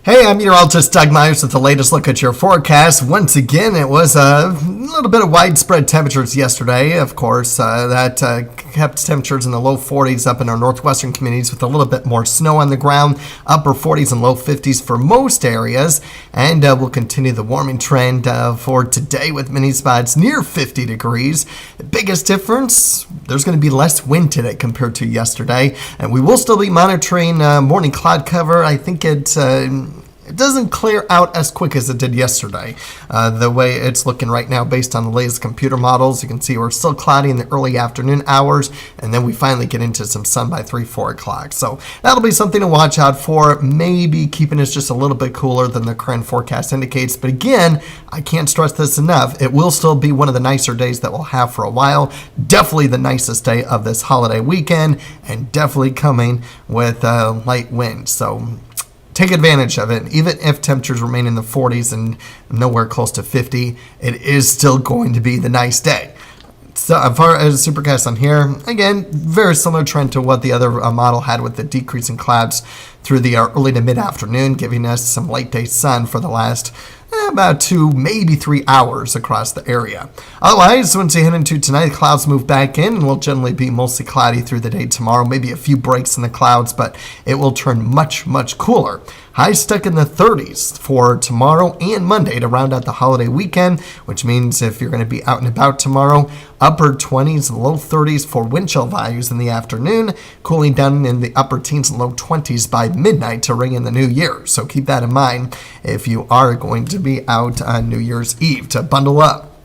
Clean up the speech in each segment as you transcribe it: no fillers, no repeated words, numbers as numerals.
Hey, I'm meteorologist Doug Myers with the latest look at your forecast. Once again, it was a little bit of widespread temperatures yesterday. Of course, that kept temperatures in the low 40s up in our northwestern communities with a little bit more snow on the ground, upper 40s and low 50s for most areas. And we'll continue the warming trend for today with many spots near 50 degrees. The biggest difference, there's going to be less wind today compared to yesterday. And we will still be monitoring morning cloud cover. I think it doesn't clear out as quick as it did yesterday. The way it's looking right now based on the latest computer models, you can see we're still cloudy in the early afternoon hours, and then we finally get into some sun by 3, 4 o'clock. So that'll be something to watch out for, maybe keeping us just a little bit cooler than the current forecast indicates. But again, I can't stress this enough. It will still be one of the nicer days that we'll have for a while. Definitely the nicest day of this holiday weekend, and definitely coming with light winds. So take advantage of it. Even if temperatures remain in the 40s and nowhere close to 50, it is still going to be the nice day. So as far as supercast on here, again, very similar trend to what the other model had with the decrease in clouds through the early to mid-afternoon, giving us some late day sun for the last about 2, maybe 3 hours across the area. Otherwise, once you head into tonight, the clouds move back in and will generally be mostly cloudy through the day tomorrow. Maybe a few breaks in the clouds, but it will turn much, much cooler. Highs stuck in the 30s for tomorrow and Monday to round out the holiday weekend, which means if you're going to be out and about tomorrow, upper 20s and low 30s for wind chill values in the afternoon, cooling down in the upper teens and low 20s by midnight to ring in the new year. So keep that in mind if you are going to be out on New Year's Eve to bundle up.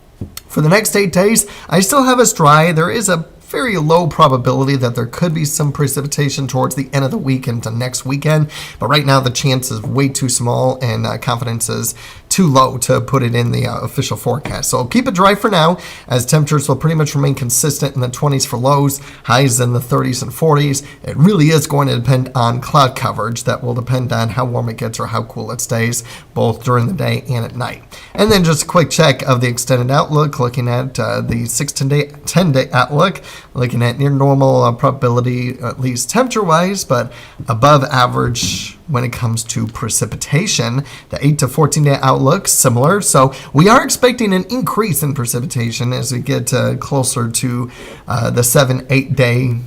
For the next 8 days, I still have us dry. There is a very low probability that there could be some precipitation towards the end of the week into next weekend, but right now the chance is way too small and confidence is too low to put it in the official forecast. So I'll keep it dry for now, as temperatures will pretty much remain consistent in the 20s for lows, highs in the 30s and 40s. It really is going to depend on cloud coverage. That will depend on how warm it gets or how cool it stays, both during the day and at night. And then just a quick check of the extended outlook, looking at the 6 to 10-day outlook, looking at near normal probability, at least temperature-wise, but above average when it comes to precipitation. The 8 to 14-day outlook, similar. So we are expecting an increase in precipitation as we get closer to the 7-8 day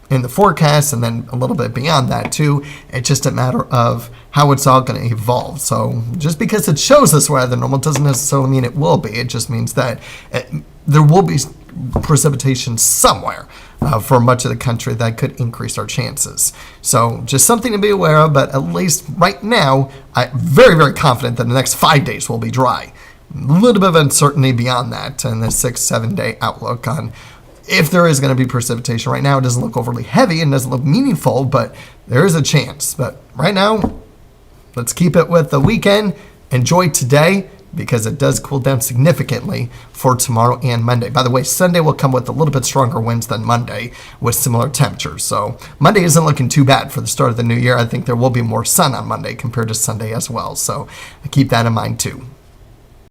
in the forecast, and then a little bit beyond that too. It's just a matter of how it's all going to evolve. So just because it shows us weather normal doesn't necessarily mean it will be. It just means that there will be precipitation somewhere for much of the country that could increase our chances. So just something to be aware of, but at least right now, I'm very, very confident that the next 5 days will be dry. A little bit of uncertainty beyond that in the 6-7 day outlook on if there is going to be precipitation. Right now, it doesn't look overly heavy and doesn't look meaningful, but there is a chance. But right now, let's keep it with the weekend. Enjoy today, because it does cool down significantly for tomorrow and Monday. By the way, Sunday will come with a little bit stronger winds than Monday with similar temperatures. So Monday isn't looking too bad for the start of the new year. I think there will be more sun on Monday compared to Sunday as well. So keep that in mind too.